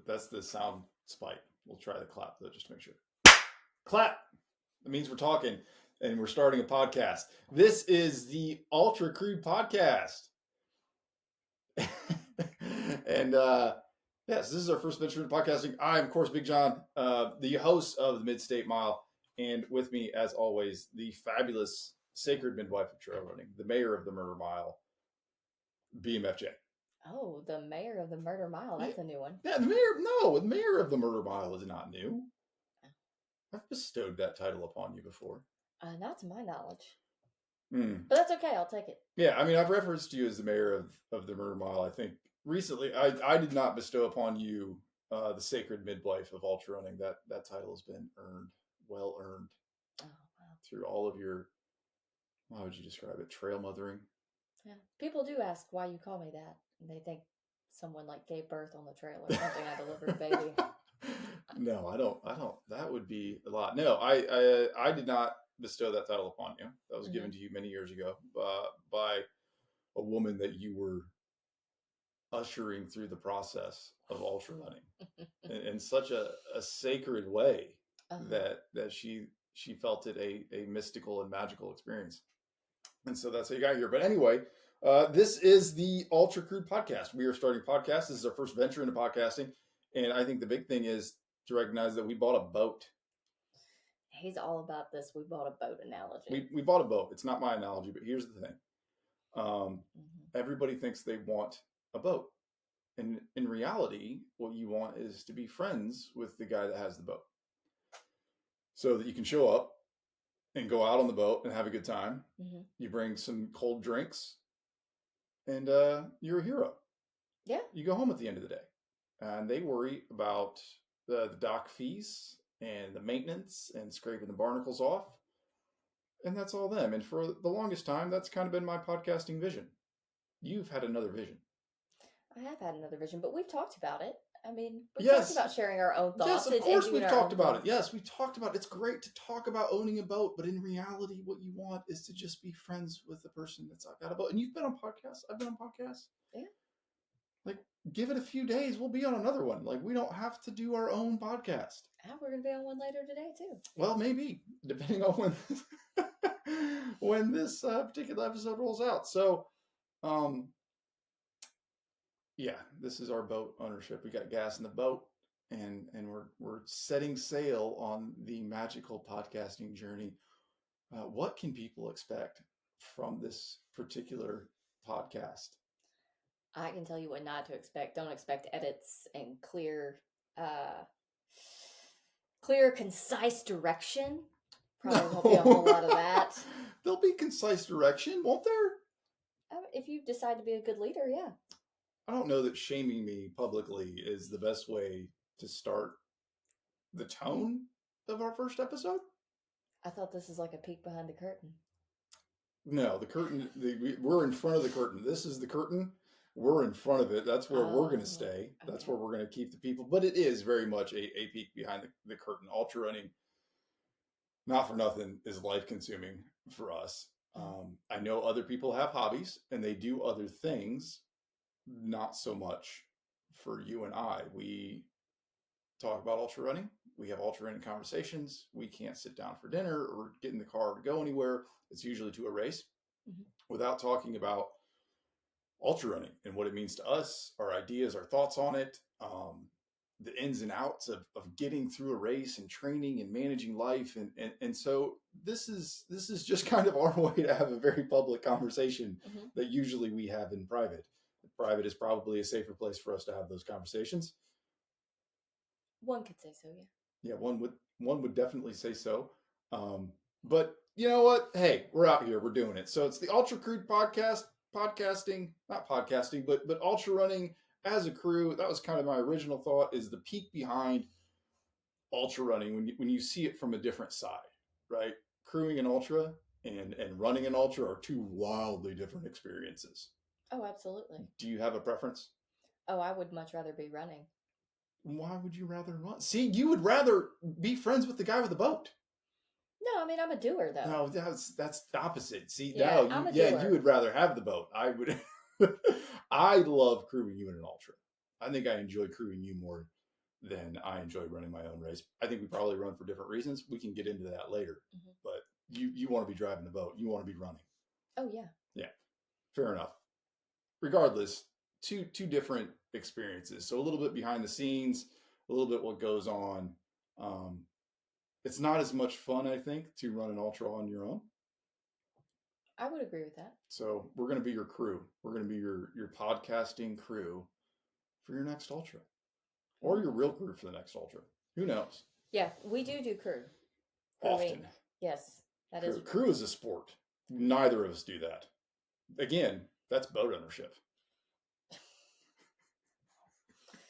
That's the sound spike. We'll try the clap though, just to make sure. Clap. That means we're talking and we're starting a podcast. This is the Ultra Crude Podcast. and yes, this is our first venture into podcasting. I'm, of course, Big John, the host of the Mid-State Mile, and with me, as always, the fabulous sacred midwife of trail running, the mayor of the Murder Mile, BMFJ. Oh, the mayor of the Murder Mile. That's a new one. Yeah, the mayor of the Murder Mile is not new. I've bestowed that title upon you before. Not to my knowledge. But that's okay. I'll take it. Yeah, I mean, I've referenced you as the mayor of the Murder Mile. I think recently, I did not bestow upon you the sacred midwife of ultra running. That title has been earned, well earned, through all of your, how would you describe it, trail mothering. Yeah, people do ask why you call me that, and they think someone like gave birth on the trail or something. I delivered a baby. No, I don't. That would be a lot. No, I did not bestow that title upon you. That was given to you many years ago by a woman that you were ushering through the process of ultra running in such a sacred way that she felt it a mystical and magical experience. And so that's how you got here. But anyway, this is the Ultra Crude Podcast. We are starting podcasts. This is our first venture into podcasting. And I think the big thing is to recognize that we bought a boat. He's all about this. We bought a boat analogy. We bought a boat. It's not my analogy, but here's the thing. Everybody thinks they want a boat. And in reality, what you want is to be friends with the guy that has the boat. So that you can show up and go out on the boat and have a good time. You bring some cold drinks and you're a hero. Yeah. You go home at the end of the day. And they worry about the dock fees and the maintenance and scraping the barnacles off. And that's all them. And for the longest time, that's kind of been my podcasting vision. You've had another vision. I have had another vision, but we've talked about it. I mean, we've talked about sharing our own thoughts. Yes, of course we've talked about it. Yes, we've talked about it. It's great to talk about owning a boat, but in reality, what you want is to just be friends with the person that's got a boat. And you've been on podcasts. I've been on podcasts. Yeah. Like, give it a few days. We'll be on another one. Like, we don't have to do our own podcast. We're going to be on one later today, too. Well, maybe, depending on when this particular episode rolls out. So, yeah, this is our boat ownership. We got gas in the boat, and we're setting sail on the magical podcasting journey. What can people expect from this particular podcast? I can tell you what not to expect. Don't expect edits and clear, concise direction. Probably won't be a whole lot of that. There'll be concise direction, won't there? If you decide to be a good leader, yeah. I don't know that shaming me publicly is the best way to start the tone of our first episode. I thought this is like a peek behind the curtain. No, the curtain, we're in front of the curtain. This is the curtain. We're in front of it. That's where we're going to stay. That's where we're going to keep the people. But it is very much a peek behind the curtain. Ultra running, not for nothing, is life consuming for us. I know other people have hobbies and they do other things. Not so much for you and I. We talk about ultra running. We have ultra running conversations. We can't sit down for dinner or get in the car to go anywhere. It's usually to a race without talking about ultra running and what it means to us, our ideas, our thoughts on it, the ins and outs of getting through a race and training and managing life. And so this is just kind of our way to have a very public conversation that usually we have in private. Private is probably a safer place for us to have those conversations. One could say so, yeah. Yeah, one would definitely say so. But you know what? Hey, we're out here. We're doing it. So it's the Ultra Crude Podcast, not podcasting, but ultra running as a crew. That was kind of my original thought, is the peek behind ultra running when you see it from a different side, right? Crewing an ultra and running an ultra are two wildly different experiences. Oh, absolutely. Do you have a preference? Oh, I would much rather be running. Why would you rather run? See, you would rather be friends with the guy with the boat. No, I mean, I'm a doer, though. No, that's the opposite. See, I'm a doer. You would rather have the boat. I would. I love crewing you in an ultra. I think I enjoy crewing you more than I enjoy running my own race. I think we probably run for different reasons. We can get into that later. Mhm. But you want to be driving the boat. You want to be running. Oh yeah. Yeah, fair enough. Regardless, two different experiences. So a little bit behind the scenes, a little bit what goes on. Um, it's not as much fun, I think, to run an ultra on your own. I would agree with that. So we're going to be your crew. We're going to be your podcasting crew for your next ultra, or your real crew for the next ultra. Who knows? Yeah, we do crew. Often. Yes, that is. Crew is a sport. Neither of us do that. Again, that's boat ownership.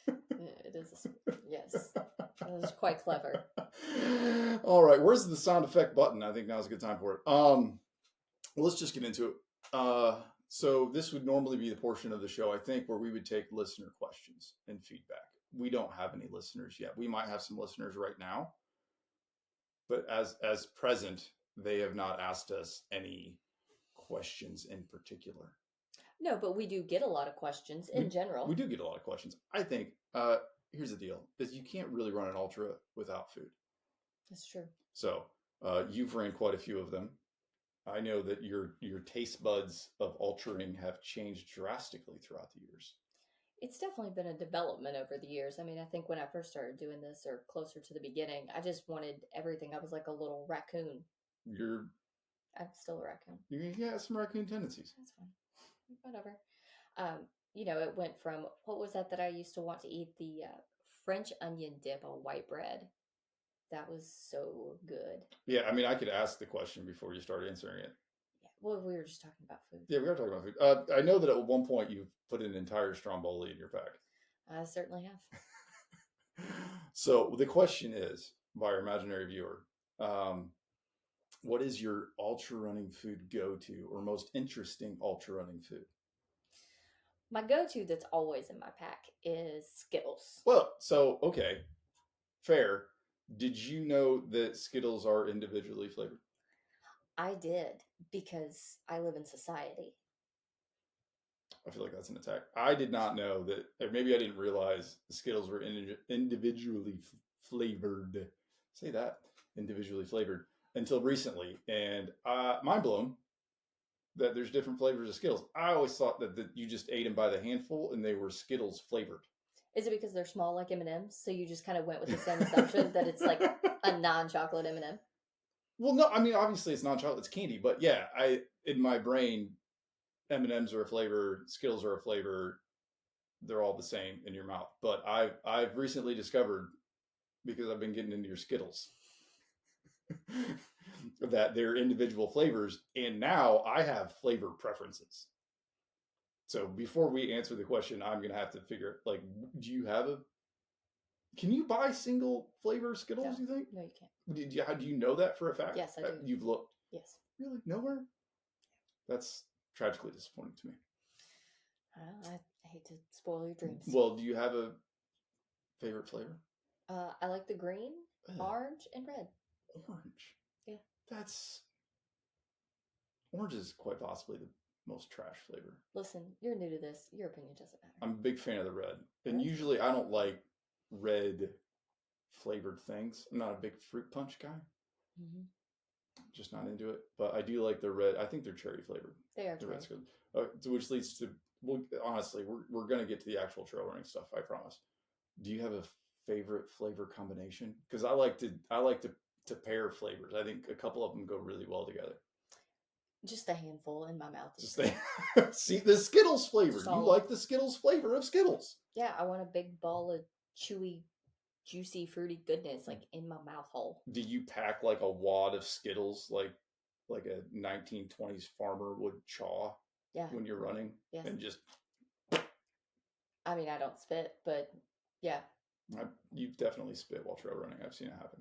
It is. Yes, that is quite clever. All right, where's the sound effect button? I think now's a good time for it. Well, let's just get into it. So this would normally be the portion of the show, I think, where we would take listener questions and feedback. We don't have any listeners yet. We might have some listeners right now, but as present, they have not asked us any questions in particular. No, but we do get a lot of questions in general. We do get a lot of questions. I think here's the deal: is you can't really run an ultra without food. That's true. So you've ran quite a few of them. I know that your taste buds of ultraing have changed drastically throughout the years. It's definitely been a development over the years. I mean, I think when I first started doing this, or closer to the beginning, I just wanted everything. I was like a little raccoon. I'm still a raccoon. You got some raccoon tendencies. That's fine. Whatever. It went from, what was that I used to want to eat? The French onion dip on white bread. That was so good. Yeah, I mean, I could ask the question before you start answering it. Yeah, well, we were just talking about food. Yeah, we are talking about food. I know that at one point you put an entire Stromboli in your pack. I certainly have. So the question is, by our imaginary viewer, what is your ultra running food go-to or most interesting ultra running food? My go-to that's always in my pack is Skittles. Well, so, okay, fair. Did you know that Skittles are individually flavored? I did, because I live in society. I feel like that's an attack. I did not know that, or maybe I didn't realize the Skittles were individually flavored. Say that, individually flavored, until recently. And mind blown that there's different flavors of Skittles. I always thought that you just ate them by the handful and they were Skittles flavored. Is it because they're small like M&Ms? So you just kind of went with the same assumption that it's like a non-chocolate M&M? Well, no, I mean, obviously it's non-chocolate, it's candy. But yeah, in my brain, M&Ms are a flavor, Skittles are a flavor. They're all the same in your mouth. But I've recently discovered, because I've been getting into your Skittles, that they're individual flavors, and now I have flavor preferences. So before we answer the question, I'm gonna have to figure, like, do you have can you buy single flavor Skittles? No, you think? No, you can't. Do you know that for a fact? Yes, I do. You've looked. Yes. Really? Nowhere? That's tragically disappointing to me. I hate to spoil your dreams. Well, do you have a favorite flavor? I like the green, orange, and red. Orange? Yeah. Orange is quite possibly the most trash flavor. Listen, you're new to this. Your opinion doesn't matter. I'm a big fan of the red. And usually I don't like red flavored things. I'm not a big fruit punch guy. Mm-hmm. Just not into it. But I do like the red. I think they're cherry flavored. They are cherry. Red's good. Which leads to, well, honestly, we're going to get to the actual trail running stuff, I promise. Do you have a favorite flavor combination? Because I like to pair flavors. I think a couple of them go really well together. Just a handful in my mouth. See, the Skittles flavor. You like the Skittles flavor of Skittles. Yeah, I want a big ball of chewy, juicy, fruity goodness like in my mouth hole. Do you pack like a wad of Skittles like a 1920s farmer would chaw? Yeah. When you're running? Yes. And just... I mean, I don't spit, but yeah. You've definitely spit while trail running. I've seen it happen.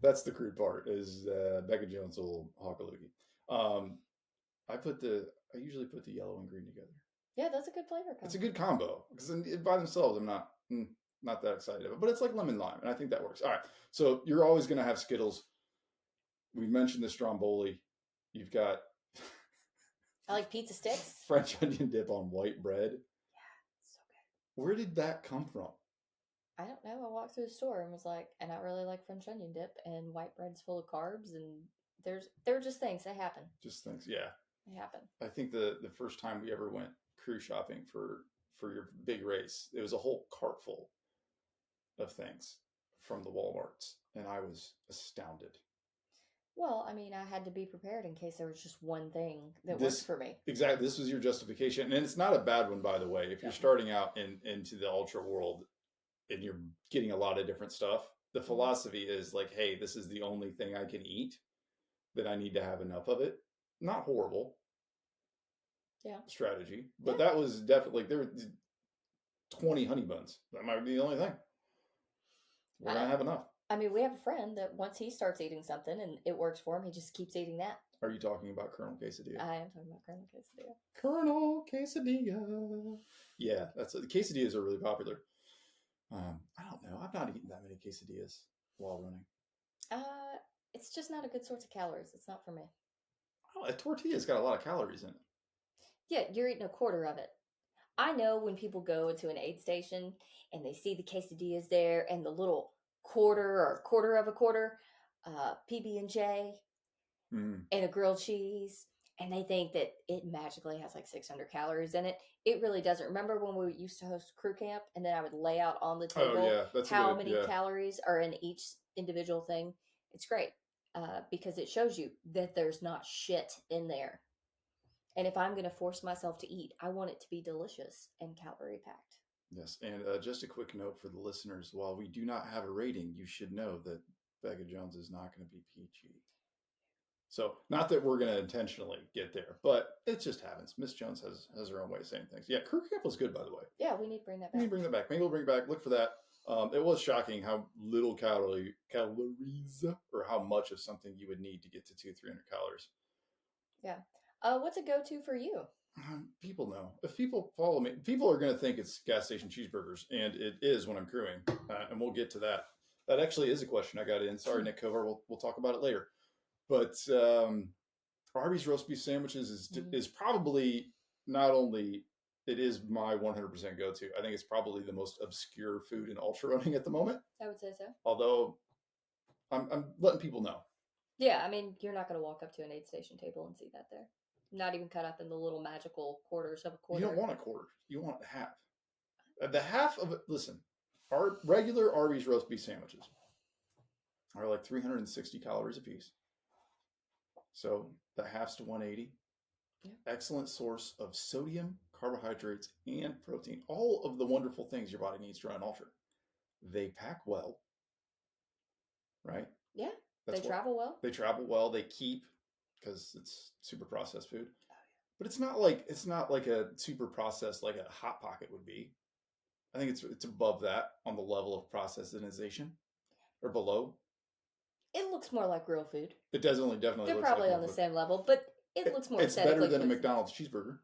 That's the crude part, is Becca Jones will hawk a loogie. I usually put the yellow and green together. Yeah, that's a good flavor combo. It's a good combo, because by themselves, I'm not that excited about it. But it's like lemon lime, and I think that works. All right, so you're always going to have Skittles. We mentioned the Stromboli. You've got... I like pizza sticks. French onion dip on white bread. Where did that come from? I don't know. I walked through the store and was like, and I really like French onion dip, and white bread's full of carbs, and there are just things that happen. Just things, yeah. They happen. I think the first time we ever went cruise shopping for your big race, it was a whole cart full of things from the Walmarts, and I was astounded. Well, I mean, I had to be prepared in case there was just one thing that worked This for me. exactly, this was your justification, and it's not a bad one, by the way. If you're Yep. starting out into the ultra world and you're getting a lot of different stuff, the philosophy is like, hey, this is the only thing I can eat, that I need to have enough of it. Not horrible. Yeah. Strategy, but Yeah. that was definitely there. 20 honey buns. That might be the only thing. We're gonna have enough. I mean, we have a friend that once he starts eating something and it works for him, he just keeps eating that. Are you talking about Colonel Quesadilla? I am talking about Colonel Quesadilla. Colonel Quesadilla. Yeah, that's the quesadillas are really popular. I don't know. I've not eaten that many quesadillas while running. It's just not a good source of calories. It's not for me. Oh, a tortilla's got a lot of calories in it. Yeah, you're eating a quarter of it. I know when people go into an aid station and they see the quesadillas there and the little quarter or quarter of a quarter PB and J and a grilled cheese, and they think that it magically has like 600 calories in it. It really doesn't. Remember when we used to host crew camp, and then I would lay out on the table how many calories are in each individual thing? It's great because it shows you that there's not shit in there. And if I'm going to force myself to eat, I want it to be delicious and calorie packed. Yes, and just a quick note for the listeners: while we do not have a rating, you should know that Becca Jones is not going to be PG. So, not that we're going to intentionally get there, but it just happens. Miss Jones has her own way of saying things. Yeah, crew camp was good, by the way. Yeah, we need to bring that back. We need to bring that back. Maybe we'll bring it back. Look for that. It was shocking how little calories or how much of something you would need to get to 300 calories. Yeah. What's a go-to for you? People know. If people follow me, people are going to think it's gas station cheeseburgers, and it is when I'm crewing, and we'll get to that. That actually is a question I got in. Sorry, Nick Kovar. We'll talk about it later. But Arby's roast beef sandwiches is probably not only it is my 100% go-to. I think it's probably the most obscure food in ultra running at the moment. I would say so. Although I'm letting people know. Yeah, I mean, you're not going to walk up to an aid station table and see that there. Not even cut up in the little magical quarters of a quarter. You don't want a quarter. You want a half. The half of it. Listen, our regular Arby's roast beef sandwiches are like 360 calories a piece. So the half's to 180. Yeah. Excellent source of sodium, carbohydrates, and protein. All of the wonderful things your body needs to run ultra. They pack well, right? Yeah, they travel well. They travel well. They keep because it's super processed food. Oh, yeah. But it's not like a super processed like a Hot Pocket would be. I think it's above that on the level of processization or below. It looks more like real food. It definitely They're probably on the same level, but it looks more. It's better than a McDonald's cheeseburger.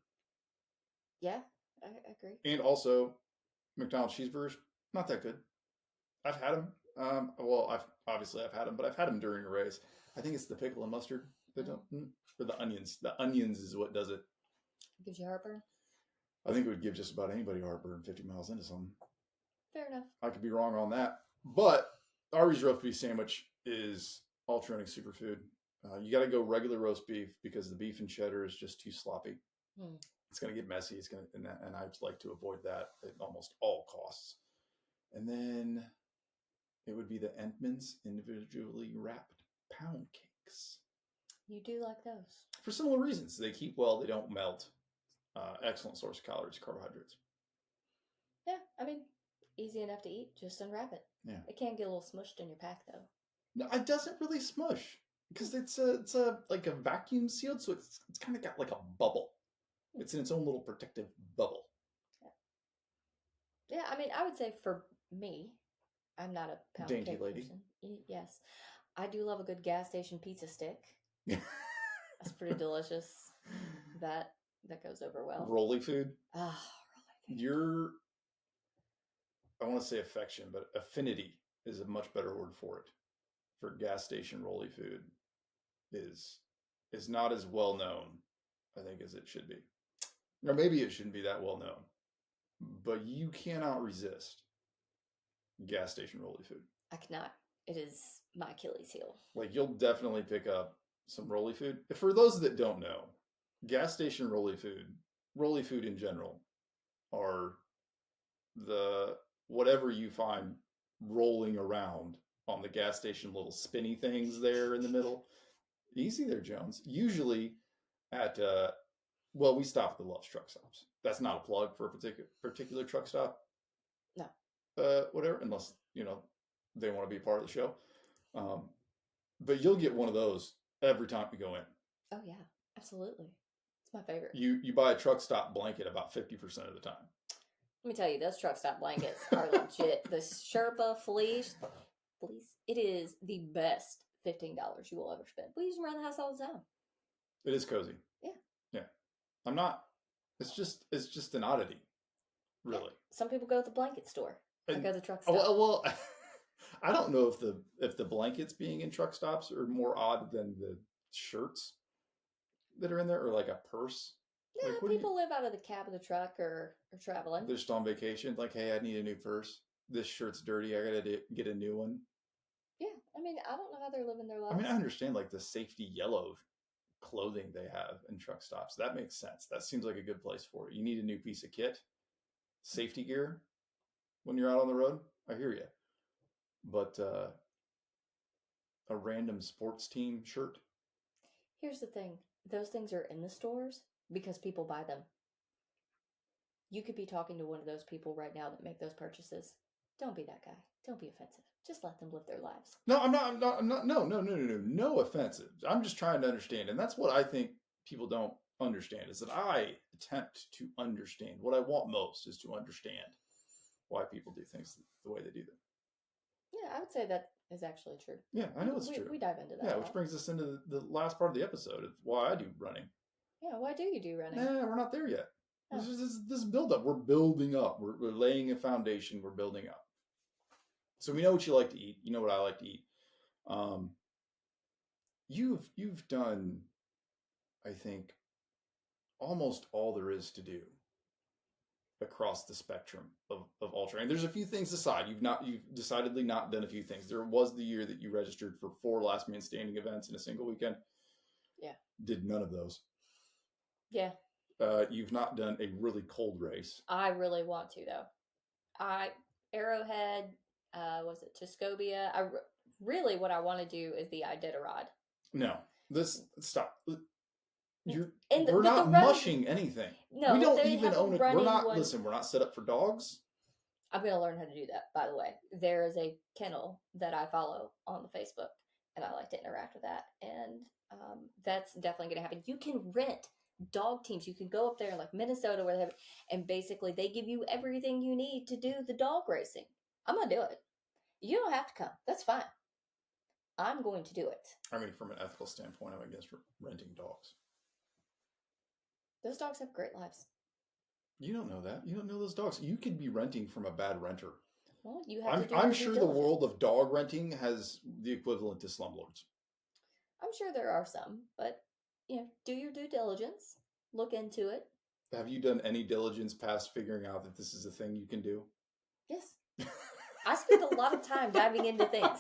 Yeah, I agree. And also, McDonald's cheeseburgers not that good. I've had them. Well, I've had them, but I've had them during a race. I think it's the pickle and mustard that don't, or the onions. The onions is what does it. Gives you heartburn. I think it would give just about anybody heartburn 50 miles into something. Fair enough. I could be wrong on that, but Arby's roast beef sandwich is ultra running superfood. You got to go regular roast beef because the beef and cheddar is just too sloppy. It's going to get messy. It's going to, and I like to avoid that at almost all costs. And then it would be the Entman's individually wrapped pound cakes. You do like those for similar reasons. They keep well. They don't melt. Excellent source of calories, carbohydrates. Yeah, I mean, easy enough to eat. Just unwrap it. Yeah, it can get a little smushed in your pack though. No, it doesn't really smush because it's a like a vacuum sealed, so it's kind of got like a bubble. It's in its own little protective bubble. Yeah, I mean, I would say for me, I'm not a pound dainty cake lady. Person. Yes, I do love a good gas station pizza stick. That's pretty delicious. That goes over well. Rolly food. Rolly food. I want to say affection, but affinity is a much better word for it. For gas station rolly food is not as well known, I think, as it should be. Or maybe it shouldn't be that well known. but you cannot resist gas station rolly food. I cannot. It is my Achilles heel. Like you'll definitely pick up some rolly food. For those that don't know, gas station rolly food in general, are the whatever you find rolling around on the gas station little spinny things there in the middle. Easy there, Jones. Usually at well, we stop at the Love's truck stops. That's not a plug for a particular truck stop. No. Whatever, unless they want to be part of the show. Um, but you'll get one of those every time you go in. Oh yeah, absolutely. It's my favorite. You buy a truck stop blanket about 50% of the time. Let me tell you, those truck stop blankets are legit. The Sherpa fleece, it is the best $15 you will ever spend. We use them around the house all the time. It is cozy. Yeah. Yeah. I'm not. It's just an oddity, really. Yeah. Some people go to the blanket store. I go to the truck stop. Well, I don't know if the blankets being in truck stops are more odd than the shirts that are in there, or like a purse. Yeah, like, people live out of the cab of the truck or traveling. They're just on vacation. Like, hey, I need a new purse. This shirt's dirty. I gotta get a new one. Yeah, I mean, I don't know how they're living their lives. I mean, I understand like the safety yellow clothing they have in truck stops. That makes sense. That seems like a good place for it. You need a new piece of kit, safety gear when you're out on the road. I hear you. But a random sports team shirt. Here's the thing. Those things are in the stores because people buy them. You could be talking to one of those people right now that make those purchases. Don't be that guy. Don't be offensive. Just let them live their lives. No, I'm not. No offensive. I'm just trying to understand. And that's what I think people don't understand is that I attempt to understand. What I want most is to understand why people do things the way they do them. Yeah, I would say that is actually true. Yeah, I know it's true. We dive into that. Yeah, which brings us into the last part of the episode of why I do running. Yeah, why do you do running? Nah, we're not there yet. Oh. This build up. We're building up. We're laying a foundation. We're building up. So we know what you like to eat. You know what I like to eat. You've done, I think, almost all there is to do across the spectrum of ultra. And there's a few things aside. You've decidedly not done a few things. There was the year that you registered for 4 last man standing events in a single weekend. Yeah. Did none of those. Yeah. You've not done a really cold race. I really want to though. Arrowhead, was it Tuscobia? Really what I want to do is the Iditarod. No. Stop. We're not mushing anything. No, we don't even own it. We're not. Listen, we're not set up for dogs. I'm going to learn how to do that, by the way. There is a kennel that I follow on the Facebook, and I like to interact with that. And that's definitely going to happen. You can rent dog teams. You can go up there in like Minnesota where they have, and basically they give you everything you need to do the dog racing. I'm going to do it. You don't have to come. That's fine. I'm going to do it. I mean, from an ethical standpoint, I'm against renting dogs. Those dogs have great lives. You don't know that. You don't know those dogs. You could be renting from a bad renter. Well, you have to do I'm sure the world of dog renting has the equivalent to slumlords. I'm sure there are some, but do your due diligence. Look into it. Have you done any diligence past figuring out that this is a thing you can do? Yes. I spend a lot of time diving into things.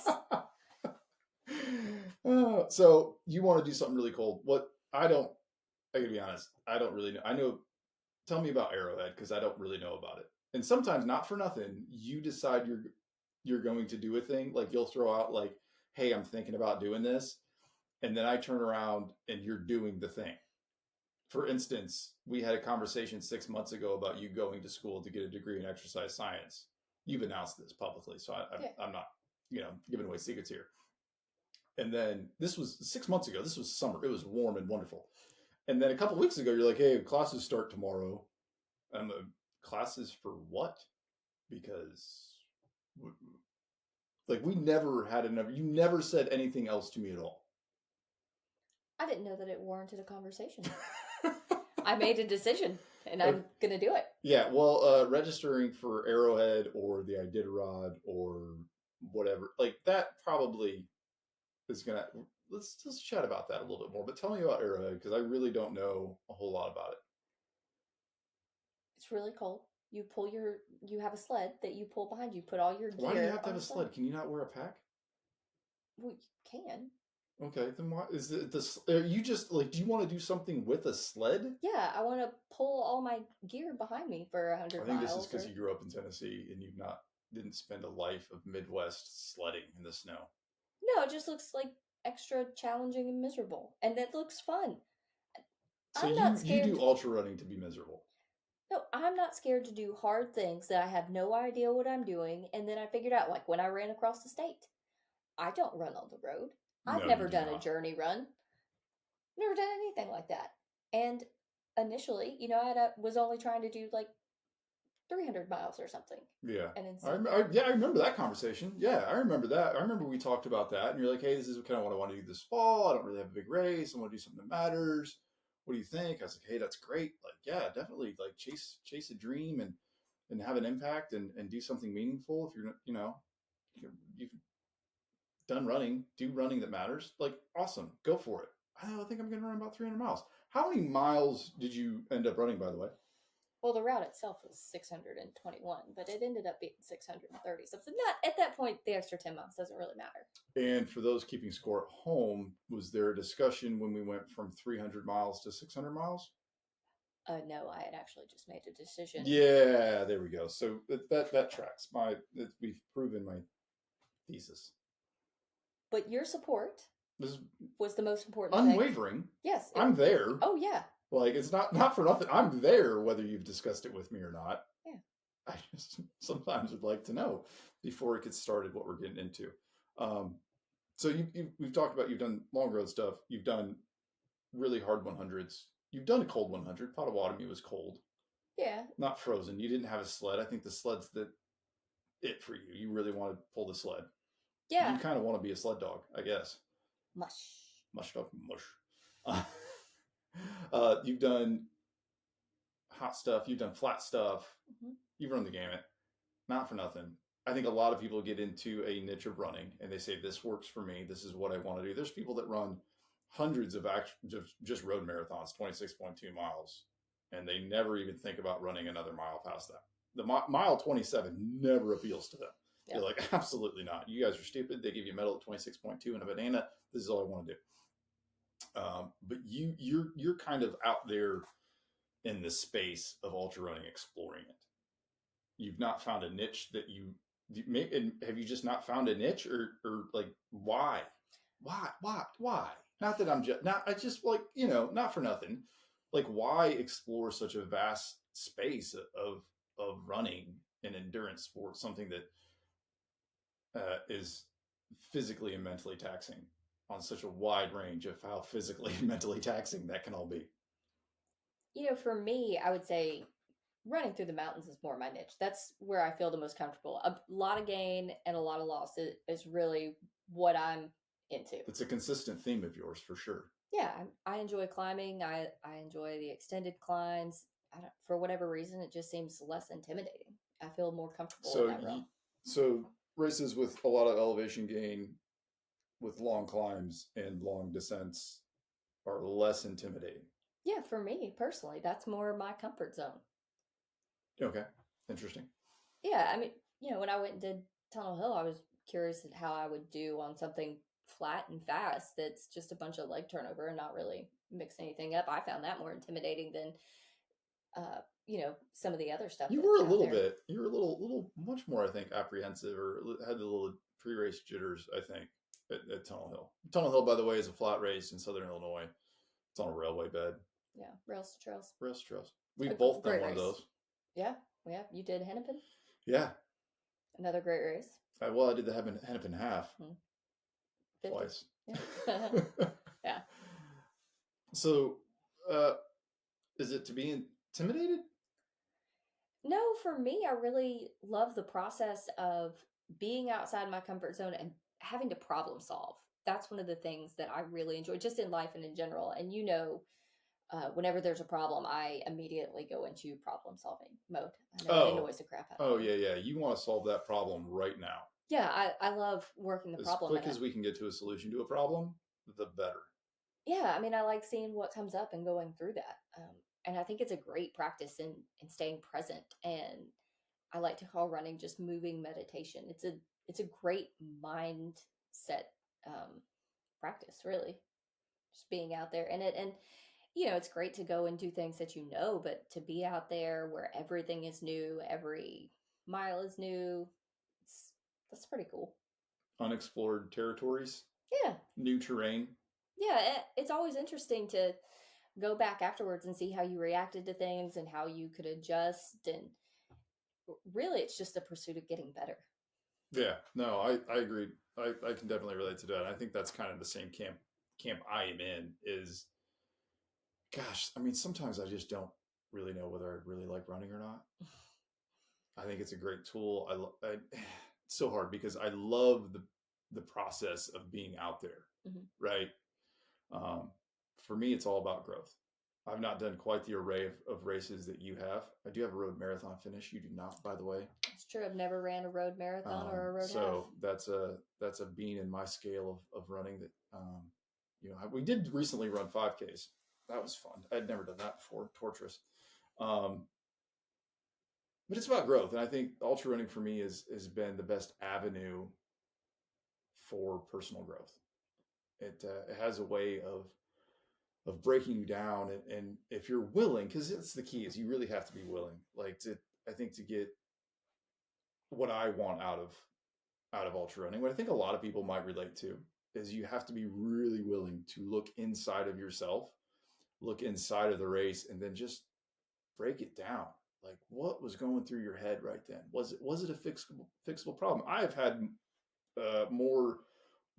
So you want to do something really cold. I gotta be honest, I don't really know. Tell me about Arrowhead, because I don't really know about it. And sometimes, not for nothing, you decide you're going to do a thing. Like you'll throw out like, hey, I'm thinking about doing this. And then I turn around and you're doing the thing. For instance, we had a conversation 6 months ago about you going to school to get a degree in exercise science. You've announced this publicly, so I'm not, giving away secrets here. And then this was 6 months ago. This was summer. It was warm and wonderful. And then a couple weeks ago, you're like, hey, classes start tomorrow. And the classes for what? Because like we never had you never said anything else to me at all. I didn't know that it warranted a conversation. I made a decision and I'm going to do it. Yeah. Well, registering for Arrowhead or the Iditarod or whatever, like that probably is going to, let's chat about that a little bit more, but tell me about Arrowhead, because I really don't know a whole lot about it. It's really cold. You have a sled that you pull behind you. Put all your Why do you have gear to on have the a sled. sled? Can you not wear a pack? Well, you can. Okay, then why is you just like? Do you want to do something with a sled? Yeah, I want to pull all my gear behind me for a I hundred think this is miles, because or you grew up in Tennessee and you've not didn't spend a life of Midwest sledding in the snow. no, it just looks like extra challenging and miserable, and that looks fun. So I'm not you scared. do ultra running to be miserable. No, I'm not scared to do hard things that I have no idea what I'm doing, and then I figured out, like when I ran across the state. I don't run on the road. I've No, you never do done a not. journey run. Never done anything like that. And initially, was only trying to do like 300 miles or something. Yeah. And then see. Yeah, I remember that conversation. Yeah, I remember that. I remember we talked about that, and you're like, "Hey, this is kind of what I want to do this fall. I don't really have a big race. I want to do something that matters. What do you think?" I was like, "Hey, that's great. Like, yeah, definitely. Like, chase a dream and have an impact and do something meaningful. If you're, you've done running, do running that matters. Like, awesome, go for it. I think I'm going to run about 300 miles. How many miles did you end up running, by the way? Well, the route itself was 621, but it ended up being 630 something. Not at that point, the extra 10 miles doesn't really matter. And for those keeping score at home, was there a discussion when we went from 300 miles to 600 miles? No, I had actually just made a decision. Yeah, there we go. So that tracks. We've proven my thesis. But your support This is was the most important thing. unwavering. Yes. I'm there. Oh, yeah. Like, it's not for nothing. I'm there whether you've discussed it with me or not. Yeah. I just sometimes would like to know before it gets started what we're getting into. Um, so we've talked about you've done long road stuff. You've done really hard 100s. You've done a cold 100. Potawatomi was cold, Yeah. not frozen. You didn't have a sled. I think the sled's it for you. You really want to pull the sled. You Yeah. kind of want to be a sled dog, I guess. Mush. Mush dog, mush. You've done hot stuff. You've done flat stuff. Mm-hmm. You've run the gamut. Not for nothing. I think a lot of people get into a niche of running and they say, this works for me. This is what I want to do. There's people that run hundreds of just road marathons, 26.2 miles, and they never even think about running another mile past that. The mile 27 never appeals to them. Yeah. They're like, absolutely not. You guys are stupid. They give you a medal at 26.2 and a banana. This is all I want to do. But you're kind of out there in the space of ultra running, exploring it. You've not found a niche that and have you just not found a niche, or like why? Not that I'm just not. I just like not for nothing. Like, why explore such a vast space of running and endurance sports, something that is physically and mentally taxing on such a wide range of how physically and mentally taxing that can all be. For me, I would say running through the mountains is more my niche. That's where I feel the most comfortable. A lot of gain and a lot of loss is really what I'm into. It's a consistent theme of yours for sure. Yeah, I enjoy climbing. I enjoy the extended climbs. For whatever reason, it just seems less intimidating. I feel more comfortable in that realm. So races with a lot of elevation gain, with long climbs and long descents, are less intimidating. Yeah, for me personally, that's more my comfort zone. Okay, interesting. Yeah, I mean, when I went and did Tunnel Hill, I was curious at how I would do on something flat and fast that's just a bunch of leg turnover and not really mix anything up. I found that more intimidating than some of the other stuff. You were a little bit. You were a little much more, I think, apprehensive, or had the little pre-race jitters, I think, at Tunnel Hill. Tunnel Hill, by the way, is a flat race in Southern Illinois. It's on a railway bed. Yeah, rails to trails. Rails to trails. We've both done one of those. Yeah, you did Hennepin. Yeah, another great race. I did the Hennepin half twice. Yeah. Yeah. So, is it to be intimidated? No, for me, I really love the process of being outside my comfort zone and having to problem solve. That's one of the things that I really enjoy, just in life and in general. And whenever there's a problem, I immediately go into problem solving mode. I know it annoys the crap out of me. Yeah. You want to solve that problem right now. Yeah, I love working the problem. As quick as we can get to a solution to a problem, the better. Yeah, I mean, I like seeing what comes up and going through that. And I think it's a great practice in staying present. And I like to call running just moving meditation. It's a great mindset practice, really. Just being out there and it's great to go and do things that you know, but to be out there where everything is new, every mile is new, it's that's pretty cool. Unexplored territories, Yeah, new terrain. yeah. It's always interesting to go back afterwards and see how you reacted to things and how you could adjust. And really, it's just the pursuit of getting better. Yeah, no, I agree. I can definitely relate to that. I think that's kind of the same camp I am in. Is gosh, I mean, sometimes I just don't really know whether I really like running or not. I think it's a great tool. It's so hard because I love the process of being out there, Mm-hmm. right? Um, for me, it's all about growth. I've not done quite the array of races that you have. I do have a road marathon finish. You do not, by the way. It's true. I've never ran a road marathon or a road half. So that's a bean in my scale of running that we did recently run 5Ks. That was fun. I'd never done that before. Torturous. Um, but it's about growth, and I think ultra running for me has been the best avenue for personal growth. It has a way of breaking you down, and if you're willing, because it's the key is you really have to be willing. Like to I think to get what I want out of ultra running, what I think a lot of people might relate to is you have to be really willing to look inside of yourself, look inside of the race, and then just break it down. Like what was going through your head right then? Was it a fixable problem? I have had more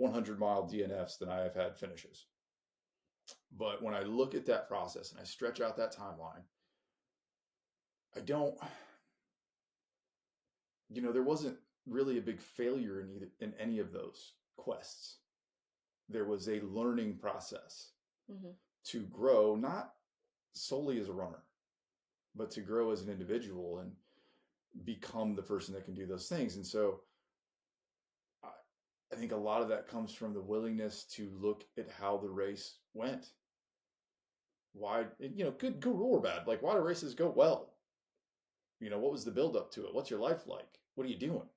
100-mile DNFs than I have had finishes. But when I look at that process and I stretch out that timeline, I don't, there wasn't really a big failure in any of those quests. There was a learning process Mm-hmm. to grow, not solely as a runner, but to grow as an individual and become the person that can do those things. And so I, I think a lot of that comes from the willingness to look at how the race went. Why, good or bad. Like, why do races go well? What was the build up to it? What's your life like? What are you doing?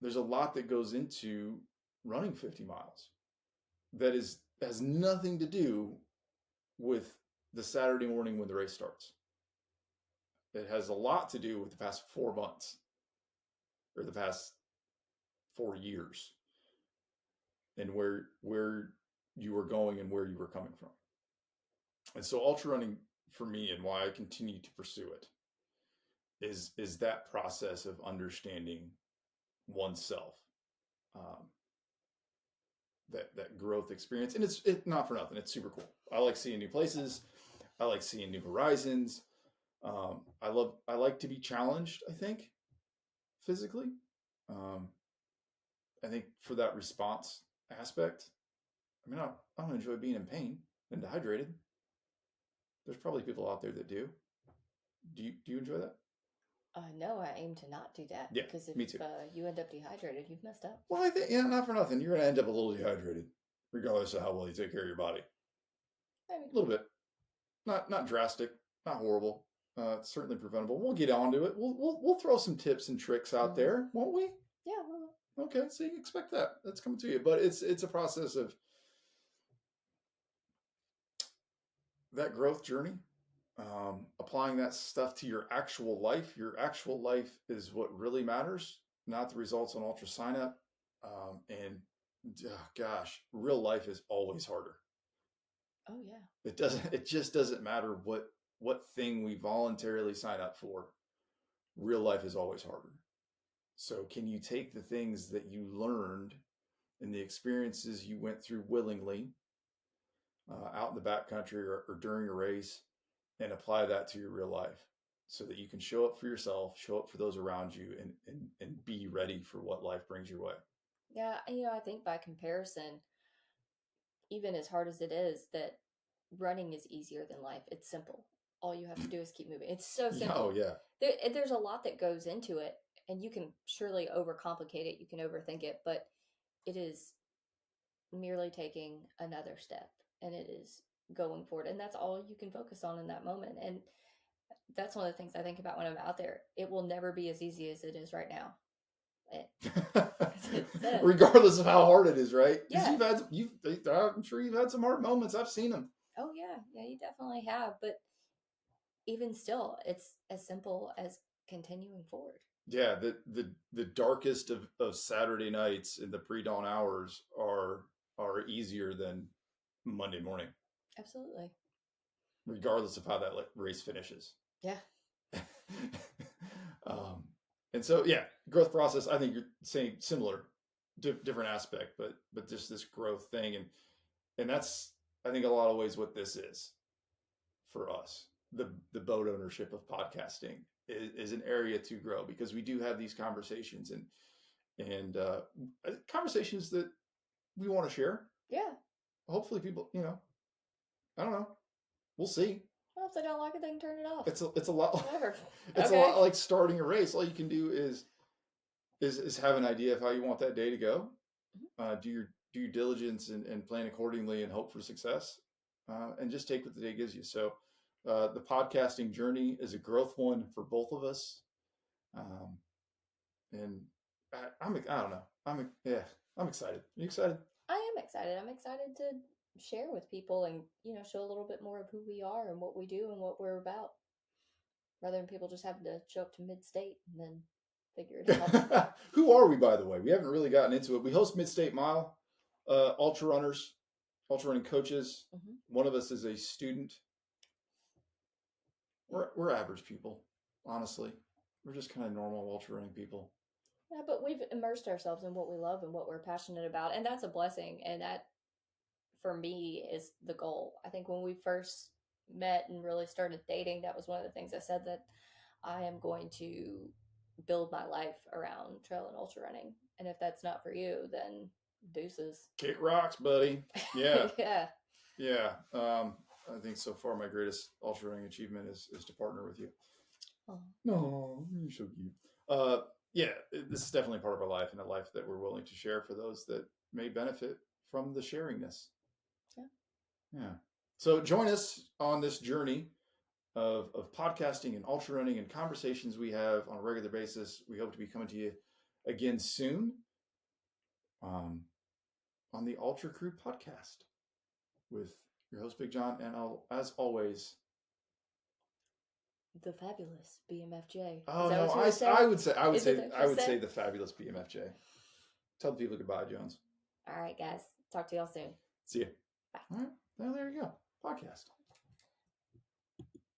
There's a lot that goes into running 50 miles that has nothing to do with the Saturday morning when the race starts. It has a lot to do with the past 4 months or the past 4 years and where you were going and where you were coming from. And so ultra running for me and why I continue to pursue it is that process of understanding oneself, um, that growth experience, and it's not for nothing. It's super cool. I like seeing new places. I like seeing new horizons. I like to be challenged. I think physically. Um, I think for that response aspect. I mean, I don't enjoy being in pain and dehydrated. There's probably people out there that do. Do you enjoy that? No, I aim to not do that Yeah, because if me too. you end up dehydrated, you've messed up. Well, I think not for nothing. You're gonna end up a little dehydrated, regardless of how well you take care of your body. Maybe. A little bit, not drastic, not horrible. It's certainly preventable. We'll get onto it. We'll throw some tips and tricks out there, won't we? Yeah, well, Okay, so you can expect that. That's coming to you, but it's a process of that growth journey, applying that stuff to your actual life. Your actual life is what really matters, not the results on ultra sign up. And gosh, real life is always harder. oh yeah. It doesn't. It just doesn't matter what thing we voluntarily sign up for. Real life is always harder. So can you take the things that you learned and the experiences you went through willingly out in the backcountry or during a race and apply that to your real life so that you can show up for yourself, show up for those around you, and be ready for what life brings your way. Yeah, I think by comparison, even as hard as it is, that running is easier than life. It's simple. All you have to do is keep moving. It's so Yeah, oh simple. yeah. There's a lot that goes into it, and you can surely overcomplicate it. You can overthink it, but it is merely taking another step, and it is going forward. And that's all you can focus on in that moment. And that's one of the things I think about when I'm out there. It will never be as easy as it is right now. Regardless of how hard it is, right? Because Yeah. I'm sure you've had some hard moments. I've seen them. Oh yeah, yeah, you definitely have. But even still, it's as simple as continuing forward. Yeah, the darkest of Saturday nights in the pre-dawn hours are easier than Monday morning, Absolutely. regardless of how that race finishes. Yeah. um, and so, yeah, growth process. I think you're saying similar, different aspect, but just this growth thing, and that's, I think, a lot of ways what this is for us. The boat ownership of podcasting is an area to grow, because we do have these conversations and conversations that we want to share. Yeah. Hopefully, people, I don't know. We'll see. Well, if they don't like it, they can turn it off. It's a lot. Whatever. It's Okay. a lot like starting a race. All you can do is have an idea of how you want that day to go. Do your due diligence and plan accordingly, and hope for success. And just take what the day gives you. So, the podcasting journey is a growth one for both of us. And I don't know. I'm excited. Are you excited? I am excited. I'm excited to share with people and, show a little bit more of who we are and what we do and what we're about, rather than people just having to show up to mid-state and then figure it out. Who are we, by the way? We haven't really gotten into it. We host Mid-State Mile, ultra runners, ultra running coaches. Mm-hmm. One of us is a student. We're average people, honestly. We're just kind of normal ultra running people. Yeah, but we've immersed ourselves in what we love and what we're passionate about, and that's a blessing. And that, for me, is the goal. I think when we first met and really started dating, that was one of the things I said, that I am going to build my life around trail and ultra running. And if that's not for you, then deuces. Kick rocks, buddy. Yeah. Yeah. Yeah. I think so far my greatest ultra running achievement is to partner with you. Oh. No, you're so cute. Yeah, this is definitely part of our life, and a life that we're willing to share for those that may benefit from the sharingness. Yeah. Yeah. So join us on this journey of podcasting and ultra running and conversations we have on a regular basis. We hope to be coming to you again soon on the Ultra Crew podcast with your host, Big John, and as always, the fabulous BMFJ. Oh no, I would say the fabulous BMFJ. Tell the people goodbye, Jones. All right, guys. Talk to y'all soon. See you. Bye. All right. Well, there you go. Podcast.